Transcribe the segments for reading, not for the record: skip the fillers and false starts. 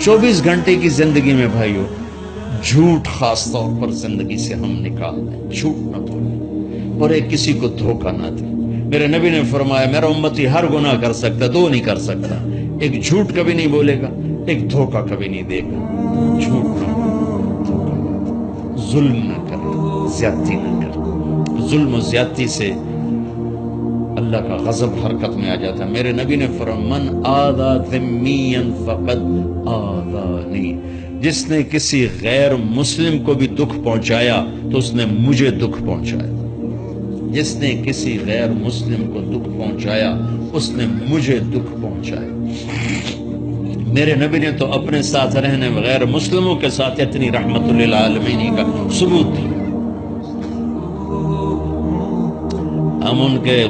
24 گھنٹے کی زندگی میں بھائیو جھوٹ خاص طور پر زندگی سے ہم نکال دیں، جھوٹ نہ بولیں اور ایک کسی کو دھوکہ نہ دیں۔ میرے نبی نے فرمایا میرا امتی ہر گناہ کر سکتا، دو نہیں کر سکتا، ایک جھوٹ کبھی نہیں بولے گا، ایک دھوکہ کبھی نہیں دے گا۔ جھوٹ نہ بولے، دھوکہ نہ دے، ظلم نہ کرے، زیادتی نہ کرے۔ ظلم و زیادتی سے اللہ کا غضب حرکت میں آ جاتا ہے۔ میرے نبی نے فرمایا من آذا ذمیا فقد آذانی، جس نے کسی غیر مسلم کو بھی دکھ پہنچایا تو اس نے مجھے دکھ پہنچایا، جس نے کسی غیر مسلم کو دکھ پہنچایا اس نے مجھے دکھ پہنچایا۔ میرے نبی نے تو اپنے ساتھ رہنے غیر مسلموں کے ساتھ اتنی رحمت للعالمین کا ثبوت دیا۔ ہم ان کے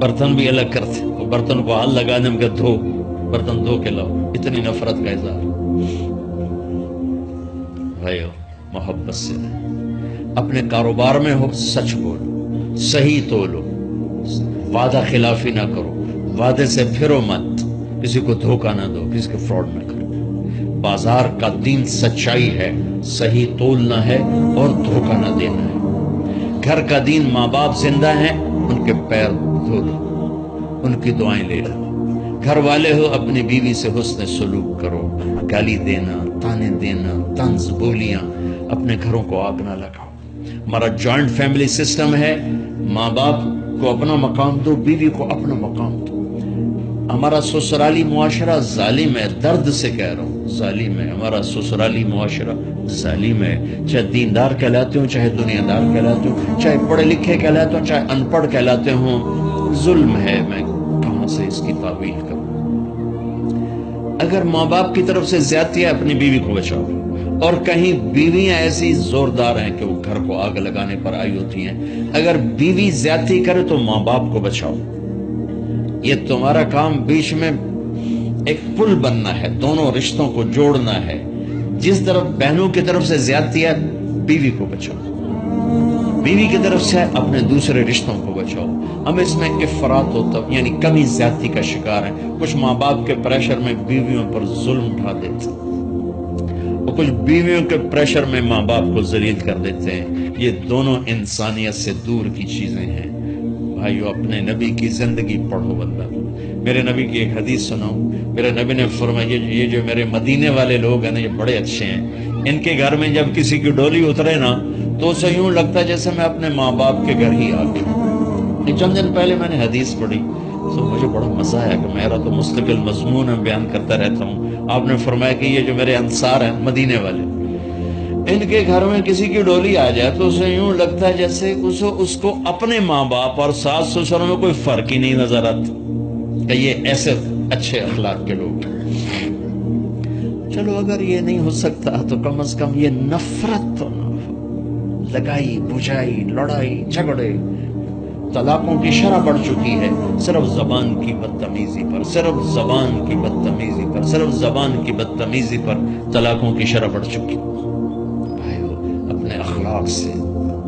برتن بھی الگ کرتے، وہ برتن کو ہاتھ لگانے میں کہ دھو، برتن دھو کے لاؤ، اتنی نفرت کا اظہار۔ بھائیو محبت سے رہیں، اپنے کاروبار میں ہو سچ بولو، صحیح تولو، وعدہ خلافی نہ کرو، وعدے سے پھرو مت، کسی کو دھوکہ نہ دو، کسی کو فراڈ نہ کرو۔ بازار کا دین سچائی ہے، صحیح تولنا ہے اور دھوکہ نہ دینا ہے۔ گھر کا دین ماں باپ زندہ ہیں، ان کے پیر دھو لو، ان کی دعائیں لے لو۔ گھر والے ہو اپنی بیوی سے حسن سلوک کرو، گالی دینا، تانے دینا، طنز بولیاں، اپنے گھروں کو آگ نہ لگاؤ۔ ہمارا جوائنٹ فیملی سسٹم ہے، ماں باپ کو اپنا مقام دو، بیوی کو اپنا مقام دو۔ ہمارا سسرالی معاشرہ ظالم ہے، درد سے کہہ رہا ہوں، ظالم ہے ہمارا سسرالی معاشرہ، ظالم ہے، چاہے دیندار کہلاتے ہوں، چاہے دنیا دار کہلاتے ہوں، چاہے پڑھے لکھے کہلاتے ہوں، چاہے ان پڑھ کہلاتے ہوں، ظلم ہے۔ میں کہاں سے اس کی تعویل کروں؟ اگر ماں باپ کی طرف سے زیادتی ہے اپنی بیوی کو بچاؤ، اور کہیں بیویاں ایسی زوردار ہیں کہ وہ گھر کو آگ لگانے پر آئی ہوتی ہیں، اگر بیوی زیادتی کرے تو ماں باپ کو بچاؤ۔ یہ تمہارا کام بیچ میں ایک پل بننا ہے، دونوں رشتوں کو جوڑنا ہے۔ جس طرف بہنوں کی طرف سے زیادتی ہے بیوی کو بچاؤ، بیوی کی طرف سے اپنے دوسرے رشتوں کو بچاؤ۔ ہم اس میں افراط ہوتا یعنی کمی زیادتی کا شکار ہیں۔ کچھ ماں باپ کے پریشر میں بیویوں پر ظلم ڈھا دیتے ہیں، اور کچھ بیویوں کے پریشر میں ماں باپ کو ذلیل کر دیتے ہیں۔ یہ دونوں انسانیت سے دور کی چیزیں ہیں۔ بھائیو اپنے نبی کی زندگی پڑھو بندہ۔ میرے نبی کی ایک حدیث سناؤں، میرے نبی نے فرمایا یہ جو میرے مدینے والے لوگ ہیں نا، یہ بڑے اچھے ہیں، ان کے گھر میں جب کسی کی ڈولی اترے نا تو اسے یوں لگتا ہے جیسے میں اپنے ماں باپ کے گھر ہی آ گیا۔ چند دن پہلے میں نے حدیث پڑھی تو مجھے بڑا مزہ آیا کہ میرا تو مستقل مضمون بیان کرتا رہتا ہوں۔ آپ نے فرمایا کہ یہ جو میرے انصار ہیں مدینے والے، ان کے گھر میں کسی کی ڈولی آ جائے تو اسے یوں لگتا ہے جیسے اس کو اپنے ماں باپ اور ساس سسر میں کوئی فرق ہی نہیں نظر آتا، کہ یہ ایسے اچھے اخلاق کے لوگ ہیں۔ چلو اگر یہ نہیں ہو سکتا تو کم از کم یہ نفرت تو نہ ہو، لگائی بجھائی، لڑائی جھگڑے، طلاقوں کی شرح بڑھ چکی ہے صرف زبان کی بدتمیزی پر، صرف زبان کی بدتمیزی پر، صرف زبان کی بدتمیزی پر طلاقوں کی شرح بڑھ چکی۔ اپنے اخلاق سے،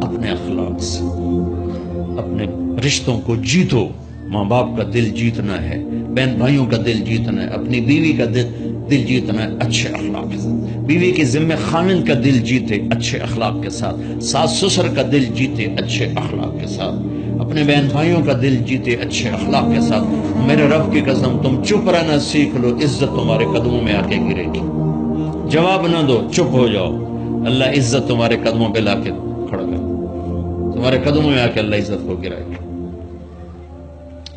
اپنے اخلاق سے اپنے رشتوں کو جیتو۔ ماں باپ کا دل جیتنا ہے، بہن بھائیوں کا دل جیتنا ہے، اپنی بیوی کا دل جیتنا ہے اچھے اخلاق کے ساتھ۔ بیوی کے ذمہ خامن کا دل جیتے اچھے اخلاق کے ساتھ، ساس سسر کا دل جیتے اچھے اخلاق کے ساتھ، اپنے بہن بھائیوں کا دل جیتے اچھے اخلاق کے ساتھ۔ میرے رب کی قسم تم چپ رہنا سیکھ لو، عزت تمہارے قدموں میں آ کے گرے گی۔ جواب نہ دو، چپ ہو جاؤ، اللہ عزت تمہارے قدموں پہ لا کے کھڑا کر، تمہارے قدموں میں آ کے اللہ عزت کو گرائے گا۔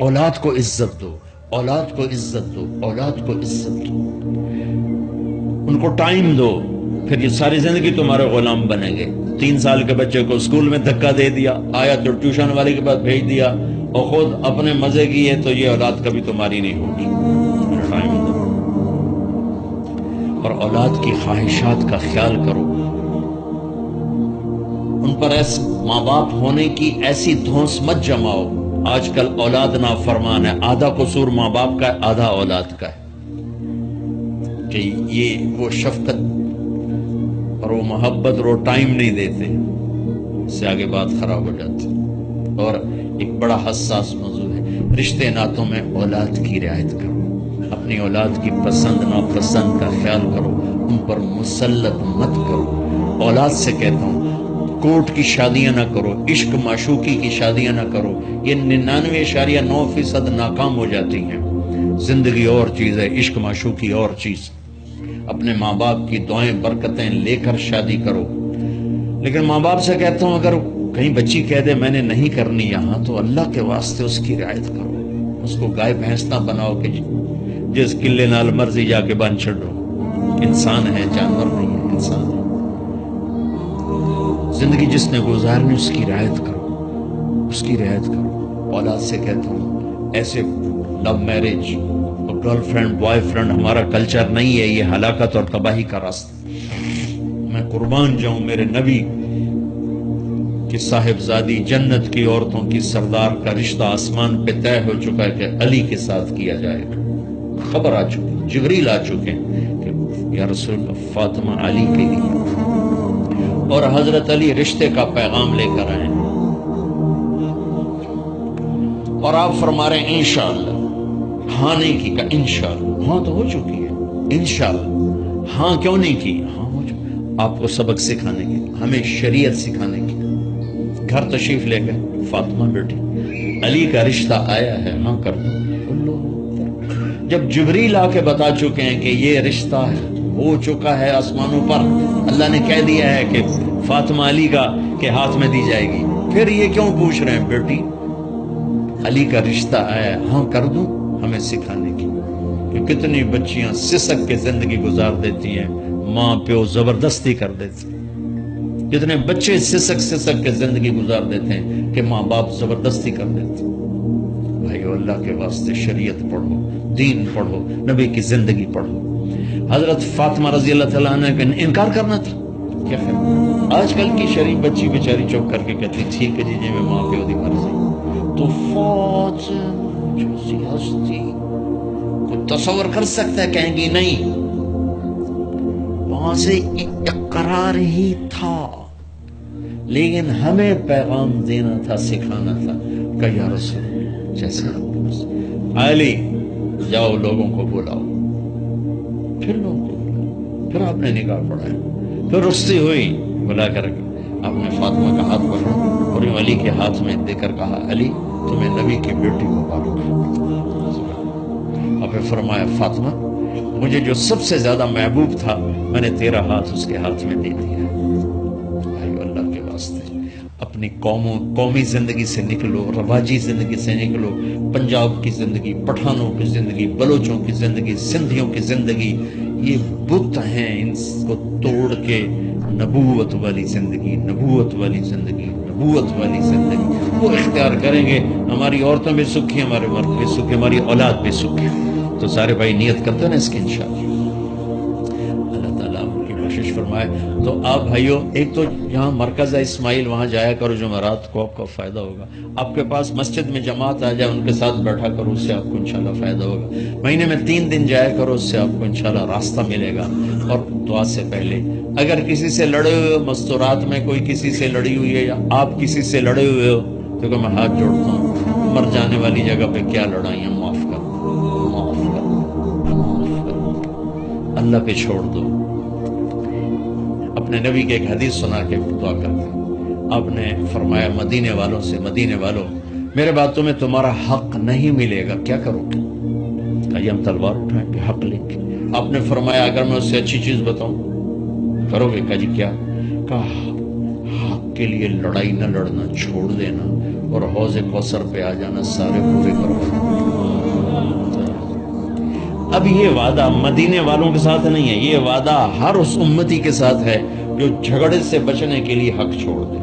اولاد کو عزت دو، اولاد کو عزت دو، اولاد کو عزت دو، ان کو ٹائم دو، پھر یہ ساری زندگی تمہارے غلام بنیں گے۔ 3 سال کے بچے کو اسکول میں دھکا دے دیا، آیا تو ٹیوشن والے کے پاس بھیج دیا، اور خود اپنے مزے کی ہے، تو یہ اولاد کبھی تمہاری نہیں ہوگی۔ ٹائم دو اور اولاد کی خواہشات کا خیال کرو، ان پر ایسے ماں باپ ہونے کی ایسی دھونس مت جماؤ۔ آج کل اولاد نافرمان ہے، آدھا قصور ماں باپ کا ہے، آدھا اولاد کا ہے، کہ یہ وہ شفقت اور وہ محبت اور وہ ٹائم نہیں دیتے، اس سے آگے بات خراب ہو جاتی۔ اور ایک بڑا حساس موضوع ہے، رشتے ناتوں میں اولاد کی رعایت کرو، اپنی اولاد کی پسند ناپسند کا خیال کرو، ان پر مسلط مت کرو۔ اولاد سے کہتا ہوں کورٹ کی شادیاں نہ کرو، عشق معشوقی کی شادیاں نہ کرو، یہ 99.9% ناکام ہو جاتی ہیں۔ زندگی اور چیز ہے، عشق معشوقی اور چیز۔ اپنے ماں باپ کی دعائیں برکتیں لے کر شادی کرو۔ لیکن ماں باپ سے کہتا ہوں اگر کہیں بچی کہہ دے میں نے نہیں کرنی یہاں، تو اللہ کے واسطے اس کی رعایت کرو، اس کو گائے بھینس نہ بناؤ کہ جس قلے نال مرضی جا کے بن چھڑو۔ انسان ہے، جانور نہیں ہے، انسان ہے۔ زندگی جس نے گزارنی اس کی رعایت کرو، اس کی رعایت کرو۔ اولاد سے کہتا ہوں ایسے لو میرج اور گرل فرینڈ بوائے فرینڈ ہمارا کلچر نہیں ہے، یہ ہلاکت اور تباہی کا راستہ۔ میں قربان جاؤں میرے نبی کی صاحبزادی جنت کی عورتوں کی سردار کا رشتہ آسمان پہ طے ہو چکا ہے کہ علی کے ساتھ کیا جائے گا۔ خبر آ چکی، جبریل آ چکے کہ یا رسول اللہ فاطمہ علی کے لیے، اور حضرت علی رشتے کا پیغام لے کر آئے، اور آپ فرما رہے ہیں انشاءاللہ، ہاں نہیں کی کہ انشاءاللہ، ہاں تو ہو چکی ہے، انشاءاللہ ہاں کیوں نہیں کی، ہاں ہو چکی۔ آپ کو سبق سکھانے کی، ہمیں شریعت سکھانے کی۔ گھر تشریف لے گئے، فاطمہ بیٹی علی کا رشتہ آیا ہے، ہاں کر دو۔ جب جبریل آ کے بتا چکے ہیں کہ یہ رشتہ ہو چکا ہے آسمانوں پر، اللہ نے کہہ دیا ہے کہ فاطمہ علی کا کے ہاتھ میں دی جائے گی، پھر یہ کیوں پوچھ رہے ہیں بیٹی علی کا رشتہ آیا، ہاں کر دوں، ہمیں سکھانے کی۔ کہ کتنی بچیاں سسک کے زندگی گزار دیتی ہیں، ماں پیو زبردستی کر دیتے، کتنے بچے سسک کے زندگی گزار دیتے ہیں کہ ماں باپ زبردستی کر دیتے۔ بھائیو اللہ کے واسطے شریعت پڑھو، دین پڑھو، نبی کی زندگی پڑھو۔ حضرت فاطمہ رضی اللہ تعالیٰ عنہ کا انکار کرنا تھا، کیا خیر آج کل کی شریف بچی بیچاری چوک کر کے کہتی ٹھیک ہے جی میں ماں پیو دی مرضی، تو فاطمہ جیسی ہستی کو تصور کر سکتا ہے، کہیں گی نہیں، وہاں سے اقرار ہی تھا، لیکن ہمیں پیغام دینا تھا، سکھانا تھا کہ یا رسول جیسے علی جاؤ لوگوں کو بلاؤ، پھر لوگوں کو بلاؤ، پھر آپ نے نکاح پڑھایا، پھر رخصتی ہوئی، بلا کر آپ نے فاطمہ کا ہاتھ پکڑا اور یوں علی کے ہاتھ میں دے کر کہا علی تمہیں نبی کی بیٹی مبارک۔ اور پھر فرمایا فاطمہ مجھے جو سب سے زیادہ محبوب تھا میں نے تیرا ہاتھ اس کے ہاتھ میں دے دیا۔ بھائیو اللہ کے واسطے اپنی قومی زندگی سے نکلو، رواجی زندگی سے نکلو، پنجاب کی زندگی، پٹھانوں کی زندگی، بلوچوں کی زندگی، سندھیوں کی زندگی، یہ بت ہیں، ان کو توڑ کے نبوت والی زندگی، نبوت والی زندگی، نبوت والی زندگی وہ اختیار کریں گے، ہماری عورتیں بھی سکھی، ہمارے مرد بھی سکھی، ہماری اولاد بھی سکھی۔ تو سارے بھائی نیت کرتے ہیں نا اس کی انشاءاللہ، اللہ تعالیٰ آپ کی بخشش فرمائے۔ تو آپ بھائیوں ایک تو یہاں مرکز ہے اسماعیل، وہاں جایا کرو، جمعرات کو آپ کو فائدہ ہوگا۔ آپ کے پاس مسجد میں جماعت آ جائے، ان کے ساتھ بیٹھا کرو، اس سے آپ کو انشاءاللہ فائدہ ہوگا۔ مہینے میں 3 دن جایا کرو، اس سے آپ کو انشاءاللہ راستہ ملے گا۔ اور دعا سے پہلے اگر کسی سے لڑے ہوئے مستورات میں کوئی کسی سے لڑی ہوئی ہے یا آپ کسی سے لڑے ہوئے ہو تو کہ میں ہاتھ جوڑتا ہوں، مر جانے والی جگہ پہ کیا لڑائیاں، معاف کر دو، معاف کر دو، معاف کر دو، اللہ پہ چھوڑ دو۔ اپنے نبی کے ایک حدیث سنا کے دعا کرتے ہیں، آپ نے فرمایا مدینے والوں سے، مدینے والوں میرے بات تمہیں تمہارا حق نہیں ملے گا، کیا کرو گے؟ کہا ہم تلوار اٹھائیں گے، حق لیں گے۔ آپ نے فرمایا اگر میں اس سے اچھی چیز بتاؤں کرو گے؟ کہا جی کیا؟ کہا حق کے لیے لڑائی نہ لڑنا، چھوڑ دینا اور حوض کوثر پہ آ جانا، سارے پورے کرو۔ اب یہ وعدہ مدینے والوں کے ساتھ نہیں ہے، یہ وعدہ ہر اس امتی کے ساتھ ہے جو جھگڑے سے بچنے کے لیے حق چھوڑ دے۔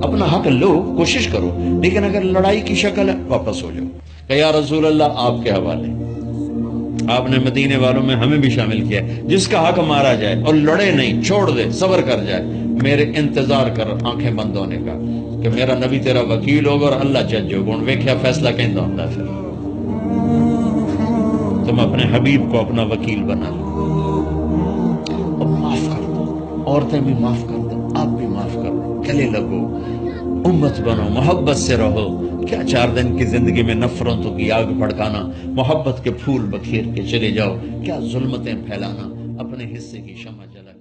اپنا حق لو، کوشش کرو، لیکن اگر لڑائی کی شکل ہے واپس ہو جاؤ کہ یا رسول اللہ آپ کے حوالے۔ آپ نے مدینے والوں میں ہمیں بھی شامل کیا، جس کا حق مارا جائے اور لڑے نہیں، چھوڑ دے، صبر کر جائے، میرے انتظار کر آنکھیں بند ہونے کا کہ میرا نبی تیرا وکیل ہوگا اور اللہ جج ہوگا، ان ویکھیا فیصلہ کہیں دوں گا۔ پھر تم اپنے حبیب کو اپنا وکیل بنا لو اور معاف کر دو، عورتیں بھی معاف کر دو، آپ بھی معاف کر دو، گلے لگو، امت بنو، محبت سے رہو۔ کیا 4 دن کی زندگی میں نفرتوں کی آگ بھڑکانا، محبت کے پھول بکھیر کے چلے جاؤ، کیا ظلمتیں پھیلانا۔ اپنے حصے کی شمع جلا